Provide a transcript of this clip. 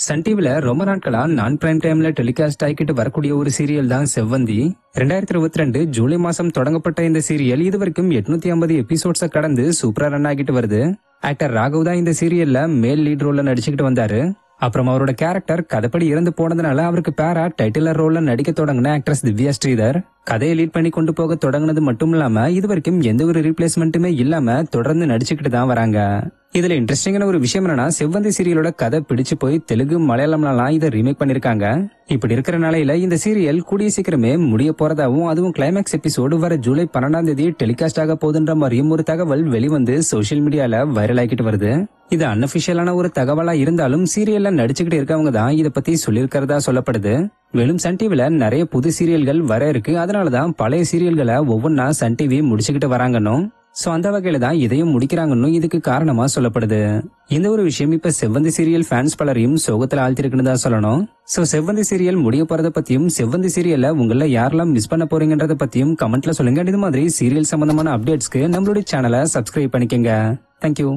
Sun டிவில ரொம்ப நாட்களா நான் பிரைம் டைம்ல டெலிகாஸ்ட் ஆகிட்டு வரக்கூடிய ஒரு சீரியல் தான் செவ்வந்தி. 2022 ஜூலை மாசம் தொடங்கப்பட்ட இந்த சீரியல் இதுவரைக்கும் 850 எபிசோட்ஸ கடந்து சூப்பரா ரன் ஆகிட்டு வருது. ஆக்டர் ராகவ் தான் இந்த சீரியல்ல மேல் லீட் ரோல்ல நடிச்சுக்கிட்டு வந்தாரு. அப்புறம் அவரோட கேரக்டர் கதைப்படி இறந்து போனதுனால அவருக்கு பேரா டைட்டிலர் ரோல்ல நடிக்க தொடங்கின ஆக்ட்ரஸ் திவ்யா ஸ்ரீதர் கதையை லீட் பண்ணி கொண்டு போக தொடங்கினது மட்டும் இல்லாம இதுவரைக்கும் எந்த ஒரு ரீப்ளேஸ்மெண்ட்டுமே இல்லாம தொடர்ந்து நடிச்சுக்கிட்டு தான் வராங்க. இதுல இன்ட்ரெஸ்டிங்கான ஒரு விஷயம் என்னன்னா, செவ்வந்தி சீரியலோட கதை பிடிச்சு போய் தெலுங்கு மலையாளம்லாம் இதை ரீமேக் பண்ணிருக்காங்க. இப்படி இருக்கிற நிலையில இந்த சீரியல் கூடிய சீக்கிரமே முடிய போறதாவும், அதுவும் கிளைமேக்ஸ் எபிசோடு வர ஜூலை 12 டெலிகாஸ்ட் ஆக போகுதுன்ற மாதிரியும் ஒரு தகவல் வெளிவந்து சோசியல் மீடியால வைரல் ஆகிட்டு வருது. இது அன்அபிஷியலான ஒரு தகவலா இருந்தாலும் சீரியல்ல நடிச்சுக்கிட்டு இருக்கவங்க தான் இதை பத்தி சொல்லியிருக்கிறதா சொல்லப்படுது. மேலும் சன் டிவில நிறைய புது சீரியல்கள் வர இருக்கு. அதனாலதான் பழைய சீரியல்களை ஒவ்வொன்னா சன் டிவி முடிச்சுக்கிட்டு வராங்கன்னும், சோ அந்த வகையில தான் இதையும் முடிக்கிறாங்கன்னு இதுக்கு காரணமா சொல்லப்படுது. இந்த ஒரு விஷயம் இப்ப செவ்வந்தி சீரியல் ஃபேன்ஸ் பலரையும் சோகத்துல ஆழ்த்திருக்குன்னு தான் சொல்லணும். சோ செவ்வந்தி சீரியல் முடிய போறத பத்தியும், செவ்வந்தி சீரியல்ல உங்கள யாரெல்லாம் மிஸ் பண்ண போறீங்கன்றத பத்தியும் கமெண்ட்ல சொல்லுங்க. இது மாதிரி சீரியல் சம்பந்தமான அப்டேட்ஸ்க்கு நம்மளுடைய சேனலை சப்ஸ்கிரைப் பண்ணிக்கங்க. தேங்க்யூ.